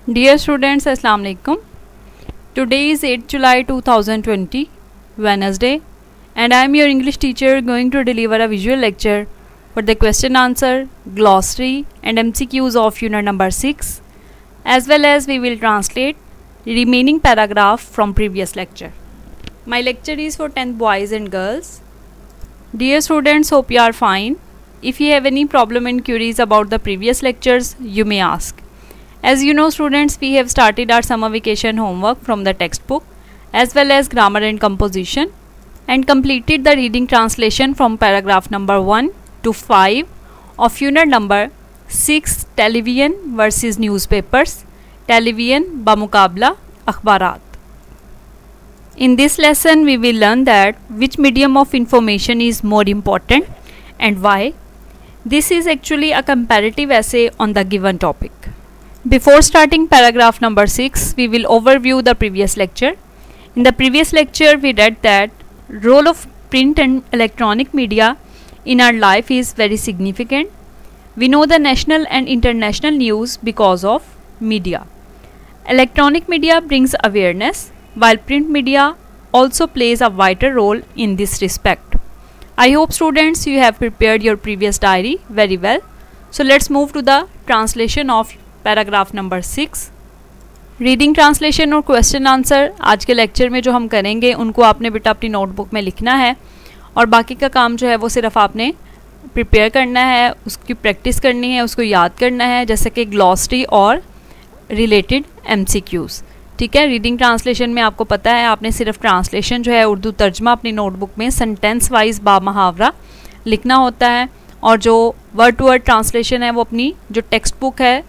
Dear students, Assalamu alaikum. Today is 8 July 2020, Wednesday, and I am your English teacher going to deliver a visual lecture for the question answer, glossary and MCQs of unit number 6, as well as we will translate the remaining paragraph from previous lecture. My lecture is for 10th boys and girls. Dear students, hope you are fine. If you have any problem and queries about the previous lectures, you may ask. As you know students, we have started our summer vacation homework from the textbook as well as grammar and composition and completed the reading translation from paragraph number 1 to 5 of unit number 6 television versus newspapers, television bamukabla akhbarat. In this lesson we will learn that which medium of information is more important and why. This is actually a comparative essay on the given topic. Before starting paragraph number 6, we will overview the previous lecture. In the previous lecture, we read that role of print and electronic media in our life is very significant. We know the national and international news because of media. Electronic media brings awareness, while print media also plays a vital role in this respect. I hope students you have prepared your previous diary very well. So let's move to the translation of paragraph number 6. Reading translation और question answer आज के lecture में जो हम करेंगे उनको आपने बेटा अपनी नोटबुक में लिखना है और बाकी का काम जो है वो सिर्फ आपने प्रिपेयर करना है, उसकी प्रैक्टिस करनी है, उसको याद करना है, जैसे कि ग्लॉसरी और रिलेटेड MCQs. ठीक है, रीडिंग ट्रांसलेशन में आपको पता है आपने सिर्फ ट्रांसलेशन जो है उर्दू तर्जमा अपनी नोटबुक में सेंटेंस वाइज बामुहावरा लिखना होता है और जो वर्ड टू वर्ड ट्रांसलेशन है वो अपनी जो टेक्स्ट बुक है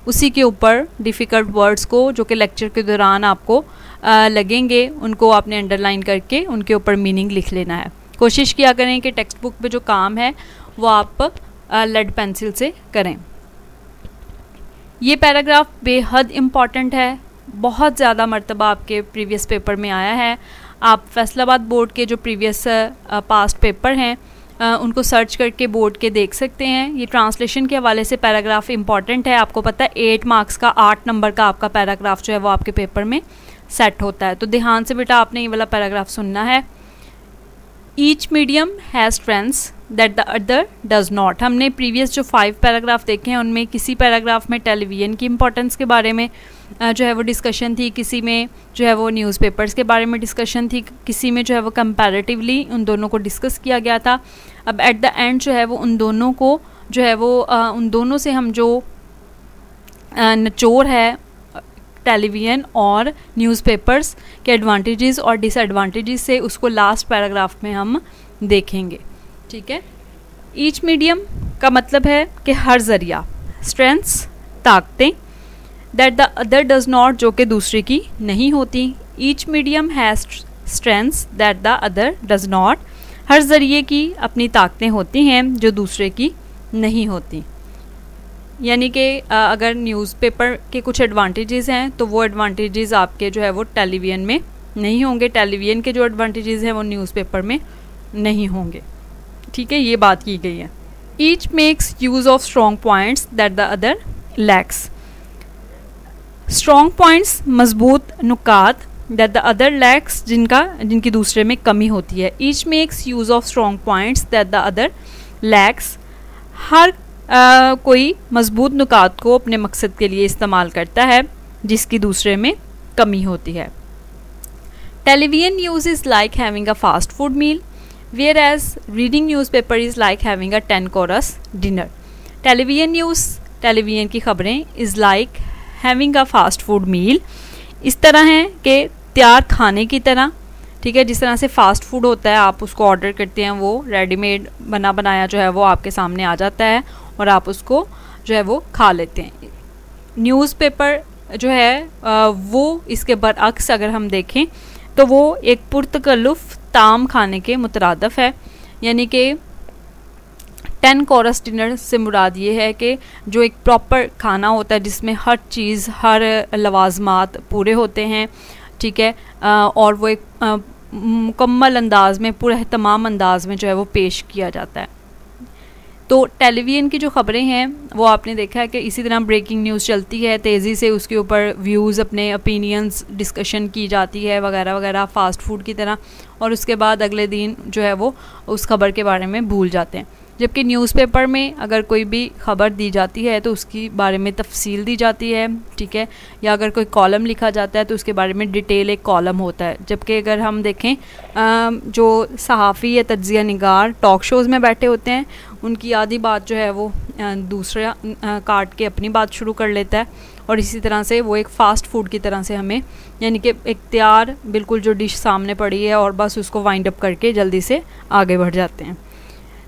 उसी के ऊपर डिफ़िकल्ट वर्ड्स को जो कि लेक्चर के दौरान आपको लगेंगे उनको आपने अंडरलाइन करके उनके ऊपर मीनिंग लिख लेना है. कोशिश किया करें कि टेक्स्ट बुक पे जो काम है वो आप लेड पेंसिल से करें. ये पैराग्राफ बेहद इम्पॉर्टेंट है, बहुत ज़्यादा मर्तबा आपके प्रीवियस पेपर में आया है. आप फैसलाबाद बोर्ड के जो प्रीवियस पास्ट पेपर हैं उनको सर्च करके बोर्ड के देख सकते हैं. ये ट्रांसलेशन के हवाले से पैराग्राफ इम्पॉर्टेंट है. आपको पता है 8 मार्क्स का 8 नंबर का आपका पैराग्राफ जो है वो आपके पेपर में सेट होता है. तो ध्यान से बेटा आपने ये वाला पैराग्राफ सुनना है. Each medium has strengths that the other does not. हमने प्रीवियस जो 5 पैराग्राफ देखे हैं उनमें किसी पैराग्राफ में टेलीविज़न की इम्पोर्टेंस के बारे में जो है वो डिस्कशन थी, किसी में जो है वो न्यूज़पेपर्स के बारे में डिस्कशन थी, किसी में जो है वो कंपैरेटिवली उन दोनों को डिस्कस किया गया था. अब एट द एंड जो है वो उन दोनों को जो है वो उन दोनों से हम जो निचोड़ है टेलीविज़न और न्यूज़पेपर्स के एडवांटेजेस और डिसएडवांटेजेस से उसको लास्ट पैराग्राफ में हम देखेंगे. ठीक है, ईच मीडियम का मतलब है कि हर ज़रिया, स्ट्रेंथ्स ताकतें, that the other does not जो कि दूसरे की नहीं होती. Each medium has strengths that the other does not. हर ज़रिए की अपनी ताकतें होती हैं जो दूसरे की नहीं होती. यानी कि अगर न्यूज़पेपर के कुछ एडवांटेजेस हैं तो वो एडवांटेजेस आपके जो है वो टेलीविज़न में नहीं होंगे, टेलीविज़न के जो एडवांटेजेस हैं वो न्यूज़पेपर में नहीं होंगे. ठीक है, ये बात की गई है. Each makes use of strong points that the other lacks. Strong points मजबूत नुकात दैट द अदर लैक्स जिनकी दूसरे में कमी होती है. Each makes use of strong points that the other lacks. हर कोई मजबूत नुकात को अपने मकसद के लिए इस्तेमाल करता है जिसकी दूसरे में कमी होती है. Television news is like having a fast food meal whereas reading newspaper is like having a 10 course dinner. Television news, television की खबरें is like having a fast food meal इस तरह हैं कि तैयार खाने की तरह. ठीक है, जिस तरह से फास्ट फूड होता है आप उसको ऑर्डर करते हैं, वो रेडीमेड बना बनाया जो है वो आपके सामने आ जाता है और आप उसको जो है वो खा लेते हैं. न्यूज़पेपर जो है वो इसके बरअक्स अगर हम देखें तो वो एक पुरतकल्लुफ़ ताम खाने के मुतरादफ़ है. यानी कि 10 कोर्स डिनर से मुराद ये है कि जो एक प्रॉपर खाना होता है जिसमें हर चीज़, हर लवाजमात पूरे होते हैं. ठीक है, और वो एक मुकम्मल अंदाज में, पूरे तमाम अंदाज में जो है वो पेश किया जाता है. तो टेलीविज़न की जो ख़बरें हैं वो आपने देखा है कि इसी तरह ब्रेकिंग न्यूज़ चलती है, तेज़ी से उसके ऊपर व्यूज़, अपने ओपिनियंस डिस्कशन की जाती है वगैरह वगैरह, फ़ास्ट फूड की तरह, और उसके बाद अगले दिन जो है वो उस खबर के बारे में भूल जाते हैं। जबकि न्यूज़पेपर में अगर कोई भी खबर दी जाती है तो उसकी बारे में तफसील दी जाती है, ठीक है, या अगर कोई कॉलम लिखा जाता है तो उसके बारे में डिटेल एक कॉलम होता है। जबकि अगर हम देखें जो सहाफ़ी या तज्ज़िया निगार टॉक शोज़ में बैठे होते हैं, उनकी आधी बात जो है वो दूसरा काट के अपनी बात शुरू कर लेता है, और इसी तरह से वो एक फ़ास्ट फूड की तरह से हमें, यानी कि एक तैयार बिल्कुल जो डिश सामने पड़ी है और बस उसको वाइंड अप करके जल्दी से आगे बढ़ जाते हैं।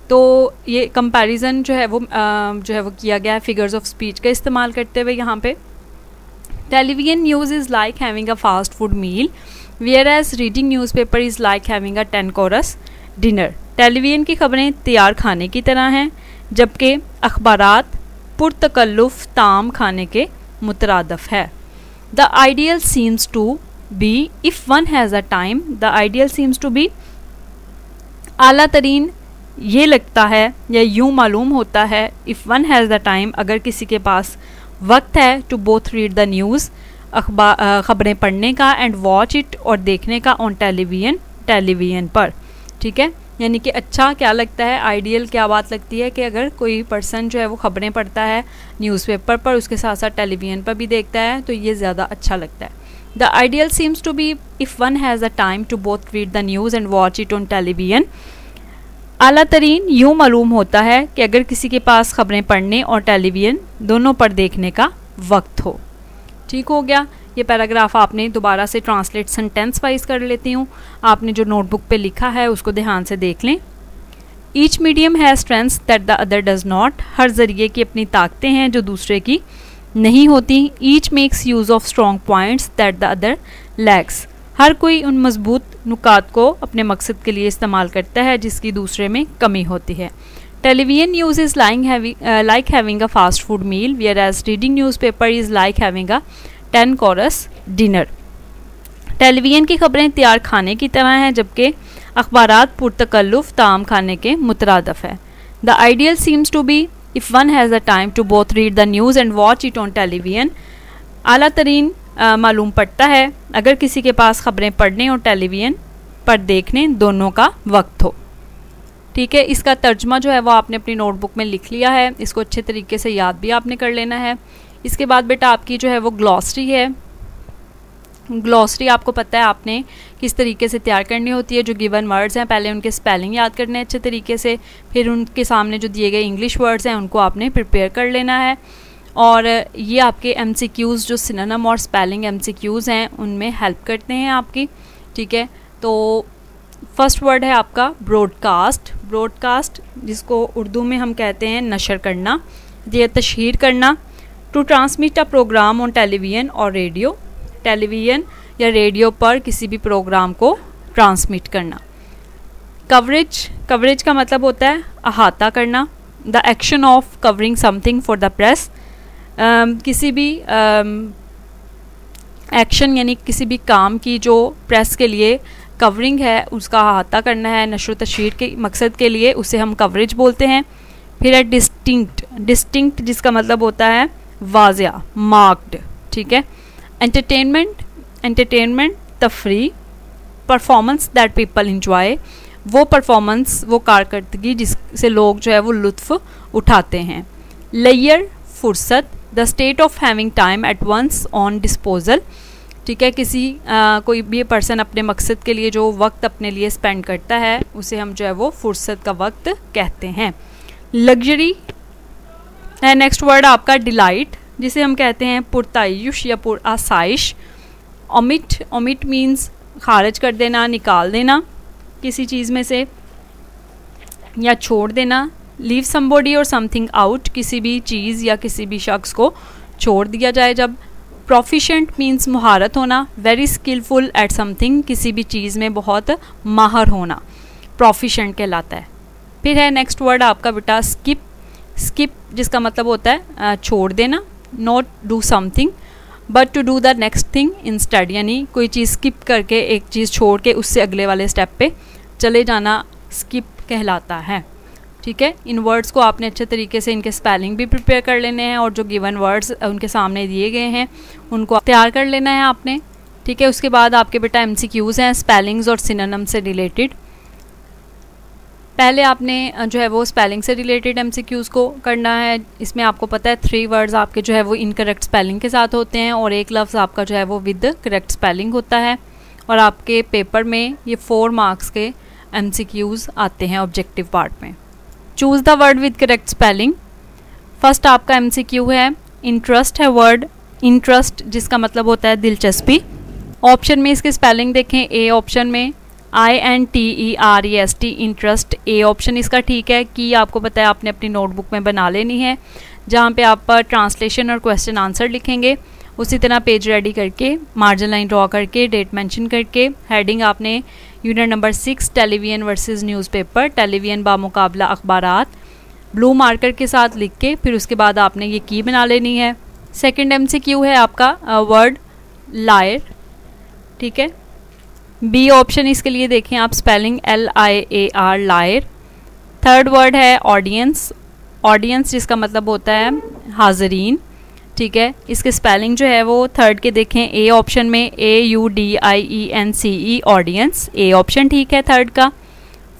तो ये कंपैरिजन जो है वो किया गया है फिगर्स ऑफ स्पीच का इस्तेमाल करते हुए यहाँ पे। Television news is like having a fast food meal, whereas reading newspaper is like having a 10 course dinner. Television की खबरें तैयार खाने की तरह हैं, जबकि अखबारात पुरतकल्लुफ़ ताम खाने के मुतरादफ है। The ideal seems to be if one has a time, the ideal seems to be, आला तरीन ये लगता है या यूँ मालूम होता है, if one has the time, अगर किसी के पास वक्त है, to both read the news, ख़बरें पढ़ने का, एंड वॉच इट, और देखने का, ऑन टेलीविज़न पर, ठीक है। यानी कि अच्छा क्या लगता है, आइडियल क्या बात लगती है कि अगर कोई पर्सन जो है वो ख़बरें पढ़ता है न्यूज़पेपर पर, उसके साथ साथ टेलीविज़न पर भी देखता है, तो ये ज़्यादा अच्छा लगता है। The ideal seems to be if one has a time to both read the news and watch it on television. आला तरीन यूँ मालूम होता है कि अगर किसी के पास ख़बरें पढ़ने और टेलीविज़न दोनों पर देखने का वक्त हो। ठीक हो गया। ये पैराग्राफ आपने दोबारा से ट्रांसलेट सेंटेंस वाइज कर लेती हूँ। आपने जो नोटबुक पे लिखा है उसको ध्यान से देख लें। Each medium has strengths that the other does not, हर ज़रिए की अपनी ताकतें हैं जो दूसरे की नहीं होती। Each makes use of strong points that the other lacks, हर कोई उन मजबूत नुकात को अपने मकसद के लिए इस्तेमाल करता है जिसकी दूसरे में कमी होती है। Television news is like having a fast food meal, whereas reading newspaper is like having a 10 course dinner. Television की खबरें तैयार खाने की तरह हैं, जबकि अखबारात पुरतकल्लुफ़ ताम खाने के मुतरादफ है। The ideal seems to be if one has the time to both read the news and watch it on television. आला तरीन मालूम पड़ता है अगर किसी के पास ख़बरें पढ़ने और टेलीविज़न पर देखने दोनों का वक्त हो। ठीक है, इसका तर्जमा जो है वो आपने अपनी नोटबुक में लिख लिया है। इसको अच्छे तरीके से याद भी आपने कर लेना है। इसके बाद बेटा आपकी जो है वो ग्लॉसरी है। ग्लॉसरी आपको पता है आपने किस तरीके से तैयार करनी होती है। जो गिवन वर्ड्स हैं पहले उनके स्पेलिंग याद करने अच्छे तरीके से, फिर उनके सामने जो दिए गए इंग्लिश वर्ड्स हैं उनको आपने प्रिपेयर कर लेना है। और ये आपके MCQs जो सिनोनिम और स्पेलिंग MCQs हैं उनमें हेल्प करते हैं आपकी। ठीक है, तो फर्स्ट वर्ड है आपका ब्रॉडकास्ट। ब्रॉडकास्ट जिसको उर्दू में हम कहते हैं नशर करना या तशहीर करना। To transmit a programme on television और रेडियो, टेलीविज़न या रेडियो पर किसी भी प्रोग्राम को ट्रांसमिट करना। कवरेज, कवरेज का मतलब होता है अहाता करना। The action of covering something for the press, किसी भी एक्शन यानी किसी भी काम की जो प्रेस के लिए कवरिंग है उसका अहाता करना है नशर तशहीर के मकसद के लिए, उसे हम कवरेज बोलते हैं। फिर है डिस्टिंक्ट, डिस्टिंक्ट जिसका मतलब होता है वाज़िया, मार्क्ड। ठीक है, एंटरटेनमेंट, एंटरटेनमेंट तफरी। परफॉर्मेंस दैट पीपल इंजॉय, वो परफॉर्मेंस वो कारकर्दगी जिससे लोग जो है वो लुत्फ़ उठाते हैं। लेयर फुर्सत, the state of having time at one's on disposal. ठीक है, किसी कोई भी पर्सन अपने मकसद के लिए जो वक्त अपने लिए स्पेंड करता है उसे हम जो है वो फुर्सत का वक्त कहते हैं। लग्जरी है नेक्स्ट वर्ड आपका डिलाइट, जिसे हम कहते हैं पुरतायुश या पुरआसाइश। ओमिट, ओमिट मीन्स खारिज कर देना, निकाल देना किसी चीज़ में से या छोड़ देना। लीव समबॉडी और समथिंग आउट, किसी भी चीज़ या किसी भी शख्स को छोड़ दिया जाए जब। प्रोफिशेंट मीन्स महारत होना। वेरी स्किलफुल एट समथिंग, किसी भी चीज़ में बहुत माहर होना प्रोफिशेंट कहलाता है। फिर है नेक्स्ट वर्ड आपका बेटा स्किप। स्किप जिसका मतलब होता है छोड़ देना। Not do something but to do the next thing instead, यानी कोई चीज़ स्किप करके एक चीज़ छोड़ के उससे अगले वाले स्टेप पे चले जाना स्किप कहलाता है। ठीक है। इन वर्ड्स को आपने अच्छे तरीके से इनके स्पेलिंग भी प्रिपेयर कर लेने हैं और जो गिवन वर्ड्स उनके सामने दिए गए हैं उनको तैयार कर लेना है आपने, ठीक है। उसके बाद आपके बेटा MCQs हैं स्पेलिंग्स और सिनोनिम से रिलेटेड। पहले आपने जो है वो स्पेलिंग से रिलेटेड MCQs को करना है। इसमें आपको पता है 3 वर्ड्स आपके जो है वो इनकरेक्ट स्पेलिंग के साथ होते हैं और एक लफ्ज़ आपका जो है वो विद करेक्ट स्पेलिंग होता है और आपके पेपर में ये 4 मार्क्स के MCQs आते हैं ऑब्जेक्टिव पार्ट में। Choose the word with correct spelling. First आपका MCQ है इंटरेस्ट है वर्ड, इंटरेस्ट जिसका मतलब होता है दिलचस्पी। ऑप्शन में इसके स्पेलिंग देखें, ए ऑप्शन में INTEREST इंटरेस्ट, ए ऑप्शन इसका ठीक है। की आपको पता है आपने अपनी नोटबुक में बना लेनी है जहाँ पे आप ट्रांसलेशन और क्वेश्चन आंसर लिखेंगे। उसी तरह पेज रेडी करके मार्जिन लाइन ड्रॉ करके डेट मेंशन करके हेडिंग आपने unit number 6 television versus newspaper, television बामुकाबला अखबारात ब्लू मार्कर के साथ लिख के फिर उसके बाद आपने ये की बना लेनी है। सेकंड MCQ है आपका वर्ड लायर, ठीक है। बी ऑप्शन इसके लिए देखें आप spelling LIAR liar. Third word है ऑडियंस, ऑडियंस जिसका मतलब होता है हाज़रीन, ठीक है। इसके स्पेलिंग जो है वो थर्ड के देखें, ए ऑप्शन में AUDIENCE ऑडियंस, ए ऑप्शन ठीक है थर्ड का।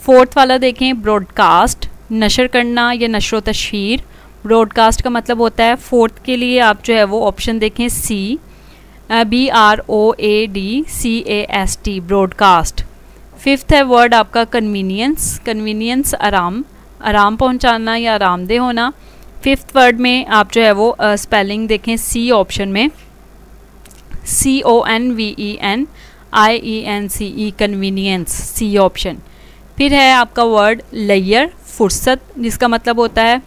फोर्थ वाला देखें ब्रॉडकास्ट, नशर करना या नशर तशहीर, ब्रॉडकास्ट का मतलब होता है। फोर्थ के लिए आप जो है वो ऑप्शन देखें C BROADCAST ब्रॉडकास्ट। फिफ्थ है वर्ड आपका कन्वीनियंस, कन्वीनियंस आराम, आराम पहुंचाना या आरामदेह होना। फिफ्थ वर्ड में आप जो है वो स्पेलिंग देखें C ऑप्शन में CONVENIENCE कन्वीनियंस, C ऑप्शन। फिर है आपका वर्ड लेयर फुर्सत जिसका मतलब होता है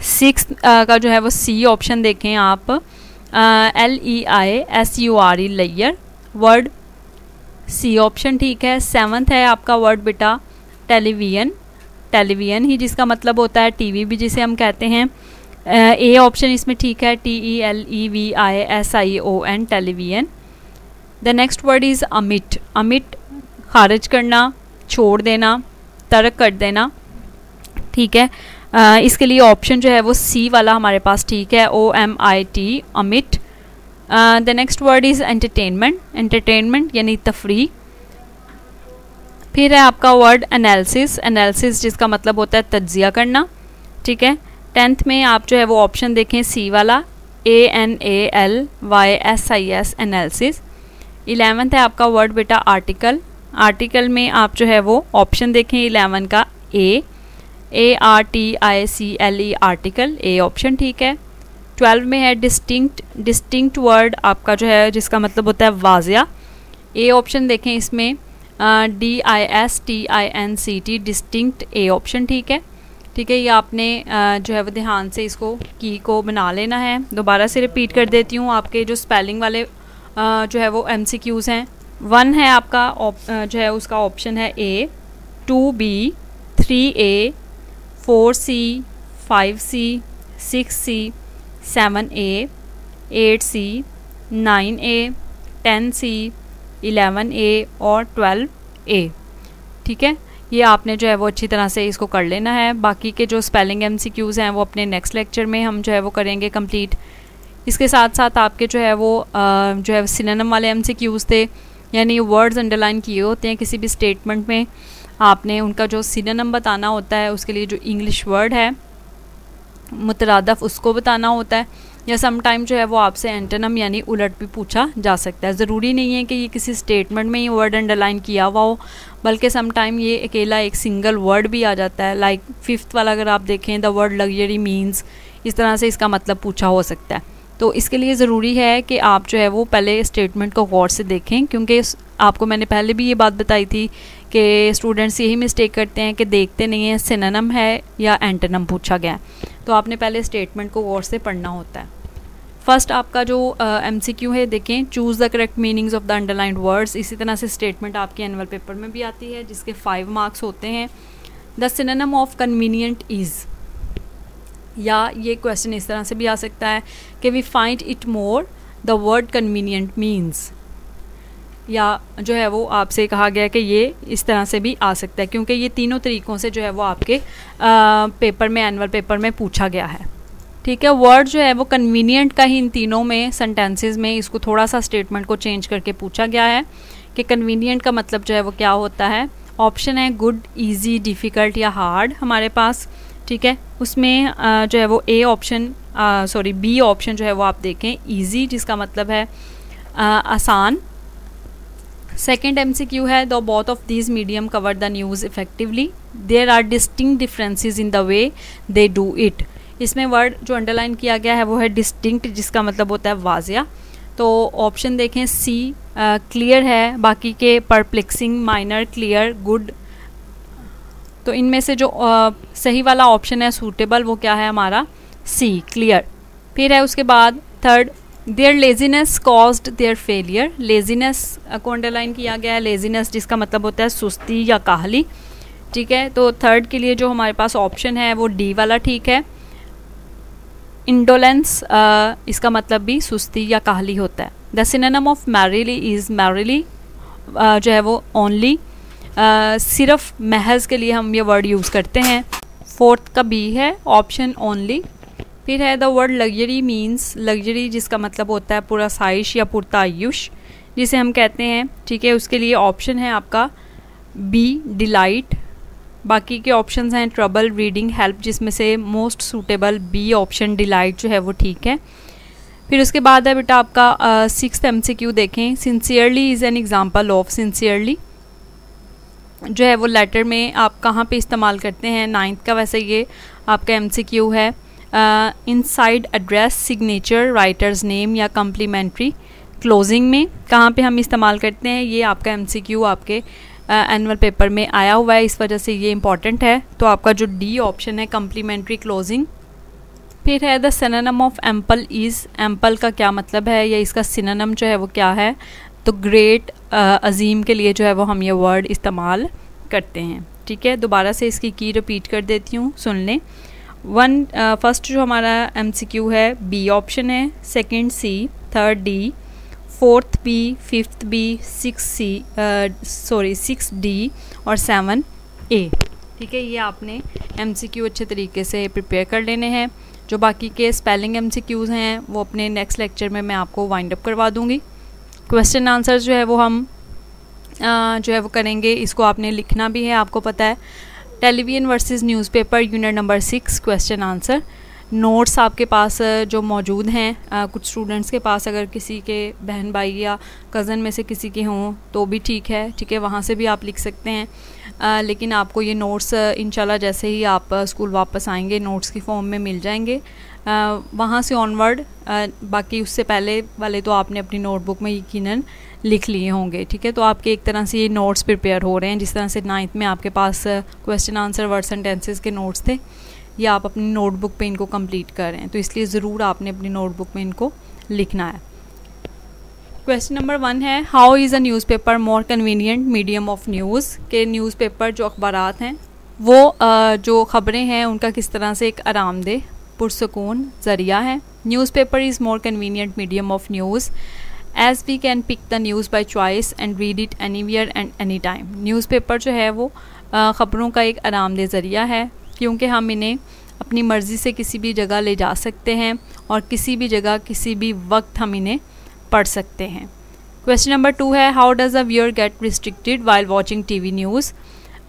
सिक्स का जो है वो C ऑप्शन देखें आप LEISURE layer, word C option ठीक है। सेवंथ है आपका वर्ड बेटा टेलीविजन, टेलीविजन ही जिसका मतलब होता है टीवी भी जिसे हम कहते हैं, ए ऑप्शन इसमें ठीक है TELEVISION television. The next word is अमिट, अमिट खारिज करना, छोड़ देना, तर्क कर देना, ठीक है। इसके लिए ऑप्शन जो है वो C वाला हमारे पास ठीक है OMIT अमिट। The next word is entertainment, entertainment यानी तफरीह। फिर है आपका वर्ड एनालिसिस, एनालिसिस जिसका मतलब होता है तज्जिया करना, ठीक है। 10th में आप जो है वो ऑप्शन देखें C वाला ANALYSIS एनालिसिस। 11th है आपका वर्ड बेटा आर्टिकल, आर्टिकल में आप जो है वो ऑप्शन देखें 11 का ARTICLE आर्टिकल, ए ऑप्शन ठीक है। 12 में है डिस्टिंक्ट, डिस्टिंक्ट वर्ड आपका जो है जिसका मतलब होता है वाजिया, ए ऑप्शन देखें इसमें DISTINCT डिस्टिंक्ट, ए ऑप्शन ठीक है, ठीक है। ये आपने जो है वो ध्यान से इसको की को बना लेना है। दोबारा से रिपीट कर देती हूँ, आपके जो स्पेलिंग वाले जो है वो MCQs हैं। 1 है आपका जो है उसका ऑप्शन है A, 2B, 3A, 4C, 5C, 6C, 7A, 8C, 9A, 10C, 11A और 12A, ठीक है। ये आपने जो है वो अच्छी तरह से इसको कर लेना है। बाकी के जो स्पेलिंग MCQs हैं वो अपने नेक्स्ट लेक्चर में हम जो है वो करेंगे कंप्लीट। इसके साथ साथ आपके जो है वो जो है सिनोनिम वाले MCQs थे, यानी वर्ड्स अंडरलाइन किए होते हैं किसी भी स्टेटमेंट में, आपने उनका जो सिनोनिम बताना होता है, उसके लिए जो इंग्लिश वर्ड है मुतरादफ उसको बताना होता है, या सम टाइम जो है वो आपसे एंटोनिम यानी उलट भी पूछा जा सकता है। ज़रूरी नहीं है कि ये किसी स्टेटमेंट में ही वर्ड अंडरलाइन किया हुआ हो, बल्कि सम टाइम ये अकेला एक सिंगल वर्ड भी आ जाता है। लाइक 5th वाला अगर आप देखें द वर्ड लग्जरी मीन्स, इस तरह से इसका मतलब पूछा हो सकता है। तो इसके लिए ज़रूरी है कि आप जो है वो पहले स्टेटमेंट को गौर से देखें, क्योंकि आपको मैंने पहले भी ये बात बताई थी कि स्टूडेंट्स यही मिस्टेक करते हैं कि देखते नहीं हैं सिनोनिम है या एंटोनिम पूछा गया है। तो आपने पहले स्टेटमेंट को गौर से पढ़ना होता है। फर्स्ट आपका जो MCQ है देखें, choose the correct meanings of the underlined words. इसी तरह से स्टेटमेंट आपके एनुअल पेपर में भी आती है जिसके 5 मार्क्स होते हैं। The synonym of convenient is, या ये क्वेश्चन इस तरह से भी आ सकता है कि we find it more the word convenient means. या जो है वो आपसे कहा गया कि ये इस तरह से भी आ सकता है, क्योंकि ये तीनों तरीक़ों से जो है वो आपके पेपर में, एनुअल पेपर में पूछा गया है। ठीक है, वर्ड जो है वो कन्वीनियंट का ही इन तीनों में सेंटेंसेस में इसको थोड़ा सा स्टेटमेंट को चेंज करके पूछा गया है कि कन्वीनियंट का मतलब जो है वो क्या होता है। ऑप्शन है गुड, ईजी, डिफ़िकल्ट या हार्ड हमारे पास। ठीक है, उसमें जो है वो बी ऑप्शन जो है वो आप देखें ईजी, जिसका मतलब है आसान। सेकेंड MCQ है the both of these medium cover the news effectively, there are distinct differences in the way they do it. इसमें वर्ड जो अंडरलाइन किया गया है वो है डिस्टिंक्ट, जिसका मतलब होता है वाजिया। तो ऑप्शन देखें सी क्लियर है, बाकी के परप्लेक्सिंग, माइनर, क्लियर, गुड। तो इनमें से जो सही वाला ऑप्शन है सूटेबल, वो क्या है हमारा सी, क्लियर। फिर है उसके बाद third, their laziness caused their failure. Laziness को अंडरलाइन किया गया है, लेजीनेस जिसका मतलब होता है सुस्ती या काहली। ठीक है, तो थर्ड के लिए जो हमारे पास ऑप्शन है वो डी वाला ठीक है। इंडोलेंस इसका मतलब भी सुस्ती या काहली होता है। The synonym of merrily is merrily, जो है वो ओनली, सिर्फ महज के लिए हम ये वर्ड यूज़ करते हैं। फोर्थ का बी है ऑप्शन ओनली। फिर है the word luxury means luxury, जिसका मतलब होता है पुरसाइश या पुरतायुश जिसे हम कहते हैं। ठीक है, उसके लिए ऑप्शन है आपका बी डिलाइट। बाकी के ऑप्शंस हैं ट्रबल, रीडिंग, हेल्प, जिसमें से most suitable B option delight जो है वो ठीक है। फिर उसके बाद है बेटा आपका 6th MCQ देखें, sincerely is an example of. Sincerely जो है वो लेटर में आप कहाँ पे इस्तेमाल करते हैं। 9th का वैसे ये आपका MCQ है। Inside address, signature, writers name या कम्प्लीमेंट्री क्लोजिंग में कहाँ पे हम इस्तेमाल करते हैं, ये आपका MCQ आपके एनुअल पेपर में आया हुआ है, इस वजह से ये इंपॉर्टेंट है। तो आपका जो डी ऑप्शन है कम्प्लीमेंट्री क्लोजिंग। फिर है the synonym of ample is. Ample का क्या मतलब है या इसका सिनोनिम जो है वो क्या है, तो ग्रेट, अजीम के लिए जो है वो हम ये वर्ड इस्तेमाल करते हैं। ठीक है, दोबारा से इसकी की रिपीट कर देती हूँ, सुन लें। फर्स्ट जो हमारा MCQ है बी ऑप्शन है, second C, third D, fourth B, fifth B, 6 D और 7 ए। ठीक है, ये आपने MCQ अच्छे तरीके से प्रिपेयर कर लेने हैं। जो बाकी के स्पेलिंग MCQs हैं वो अपने नेक्स्ट लेक्चर में मैं आपको वाइंड अप करवा दूँगी। क्वेश्चन आंसर जो है वो हम जो है वो करेंगे, इसको आपने लिखना भी है, आपको पता है। Television versus newspaper unit number 6 question answer. Notes आपके पास जो मौजूद हैं, कुछ स्टूडेंट्स के पास अगर किसी के बहन भाई या कज़न में से किसी के हों तो भी ठीक है। ठीक है, वहाँ से भी आप लिख सकते हैं, लेकिन आपको ये नोट्स इंशाल्लाह जैसे ही आप स्कूल वापस आएंगे नोट्स की फॉर्म में मिल जाएंगे। वहाँ से ऑनवर्ड बाकी उससे पहले वाले तो आपने अपनी नोटबुक में यकीनन लिख लिए होंगे। ठीक है, तो आपके एक तरह से ये नोट्स प्रिपेयर हो रहे हैं, जिस तरह से 9th में आपके पास question answer words and tenses के नोट्स थे, ये आप अपनी नोटबुक पे इनको कंप्लीट कर रहे हैं, तो इसलिए ज़रूर आपने अपनी नोटबुक में इनको लिखना है। क्वेश्चन नंबर 1 है how is a newspaper more convenient medium of news. के न्यूज़पेपर जो अखबारात हैं वो जो ख़बरें हैं उनका किस तरह से एक आरामदेह पुरसकून ज़रिया है। Newspaper is more convenient medium of news as we can pick the news by choice and read it anywhere and any time. Newspaper जो है वो ख़बरों का एक आरामदेह ज़रिया है, क्योंकि हम इन्हें अपनी मर्ज़ी से किसी भी जगह ले जा सकते हैं और किसी भी जगह किसी भी वक्त हम इन्हें पढ़ सकते हैं। क्वेश्चन नंबर 2 है how does a viewer get restricted while watching TV news.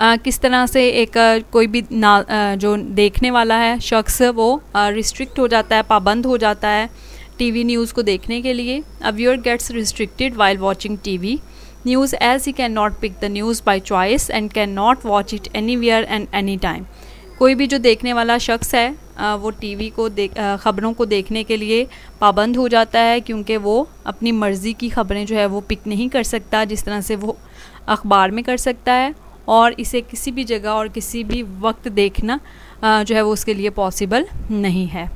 किस तरह से एक कोई भी जो देखने वाला है शख्स वो रिस्ट्रिक्ट हो जाता है, पाबंद हो जाता है टीवी न्यूज़ को देखने के लिए। A viewer gets restricted while watching TV news as he can not pick the news by choice and can not watch it anywhere and any time. कोई भी जो देखने वाला शख्स है वो टीवी को ख़बरों को देखने के लिए पाबंद हो जाता है, क्योंकि वो अपनी मर्ज़ी की ख़बरें जो है वो पिक नहीं कर सकता जिस तरह से वो अखबार में कर सकता है, और इसे किसी भी जगह और किसी भी वक्त देखना जो है वो उसके लिए पॉसिबल नहीं है।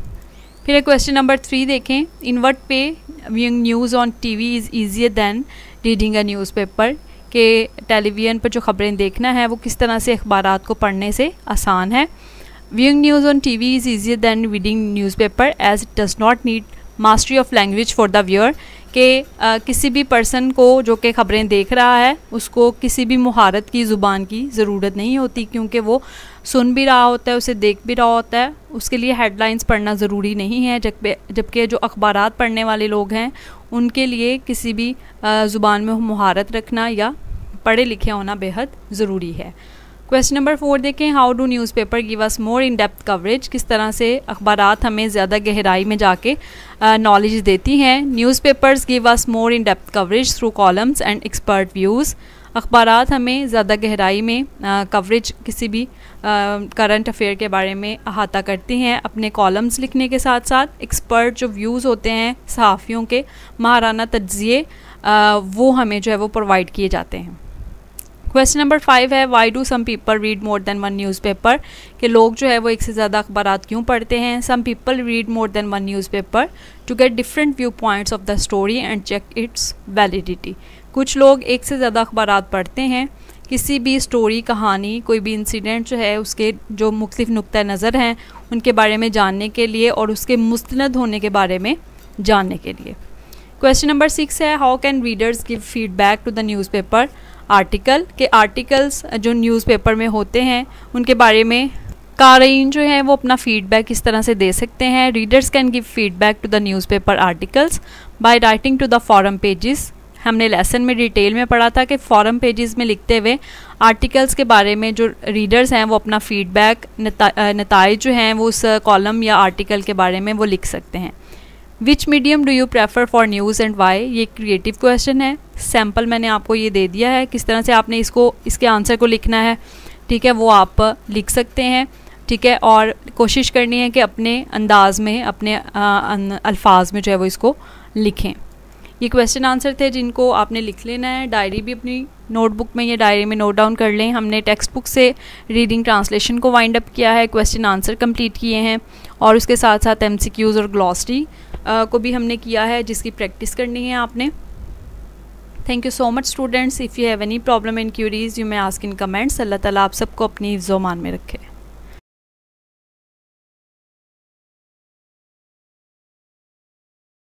फिर क्वेश्चन नंबर 3 देखें in what way viewing news on TV is easier than reading a newspaper. के टेलीविज़न पर जो ख़बरें देखना है वो किस तरह से अखबारात को पढ़ने से आसान है। Viewing news on TV is easier than reading newspaper as it does not need mastery of language for the viewer कि किसी भी पर्सन को जो कि ख़बरें देख रहा है उसको किसी भी मुहारत की ज़ुबान की ज़रूरत नहीं होती, क्योंकि वो सुन भी रहा होता है, उसे देख भी रहा होता है, उसके लिए हेडलाइंस पढ़ना ज़रूरी नहीं है। जबकि जो अखबारात पढ़ने वाले लोग हैं उनके लिए किसी भी ज़ुबान में मुहारत रखना या पढ़े लिखे होना बेहद ज़रूरी है। क्वेश्चन नंबर 4 देखें, how do newspaper give us more in depth coverage. किस तरह से अखबारात हमें ज़्यादा गहराई में जाके नॉलेज देती हैं। Newspapers give us more in depth coverage through columns and expert views. अखबारात हमें ज़्यादा गहराई में कवरेज किसी भी करंट अफेयर के बारे में अहाता करती हैं अपने कॉलम्स लिखने के साथ साथ। एक्सपर्ट जो व्यूज़ होते हैं सहाफ़ियों के माहराना तज्ज़िये वो हमें जो है वो प्रोवाइड किए जाते हैं। क्वेश्चन नंबर 5 है, why do some people read more than one newspaper. कि लोग जो है वो एक से ज़्यादा अखबारात क्यों पढ़ते हैं। Some people read more than one newspaper to get different view points of the story and check its validity. कुछ लोग एक से ज़्यादा अखबारात पढ़ते हैं किसी भी स्टोरी, कहानी, कोई भी इंसिडेंट जो है उसके जो मुख्तलिफ नुक्ता नज़र हैं उनके बारे में जानने के लिए और उसके मुस्तनद होने के बारे में जानने के लिए। क्वेश्चन नंबर 6 है, how can readers give feedback to the newspaper article. के आर्टिकल्स जो न्यूज़पेपर में होते हैं उनके बारे में क़ारीन जो है वो अपना फ़ीडबैक किस तरह से दे सकते हैं। Readers can give feedback to the newspaper articles by writing to the forum pages. हमने लेसन में डिटेल में पढ़ा था कि फॉरम पेजेस में लिखते हुए आर्टिकल्स के बारे में जो रीडर्स हैं वो अपना फ़ीडबैक नताइज जो हैं वो उस कॉलम या आर्टिकल के बारे में वो लिख सकते हैं। Which medium do you prefer for news and why. ये क्रिएटिव क्वेश्चन है। सैम्पल मैंने आपको ये दे दिया है, किस तरह से आपने इसके आंसर को लिखना है, ठीक है, वो आप लिख सकते हैं, ठीक है। और कोशिश करनी है कि अपने अंदाज में, अपने अल्फाज में जो है वो इसको लिखें। ये क्वेश्चन आंसर थे जिनको आपने लिख लेना है। डायरी भी अपनी नोटबुक में या डायरी में नोट डाउन कर लें। हमने टेक्स्ट बुक से रीडिंग ट्रांसलेशन को वाइंड अप किया है, क्वेश्चन आंसर कंप्लीट किए हैं और उसके साथ साथ MCQs और ग्लॉसरी को भी हमने किया है जिसकी प्रैक्टिस करनी है आपने। Thank you so much students. If you have any problem and queries you may ask in comments. अल्लाह ताला आप सबको अपनी हिफ्ज़-ओ-मान में रखे।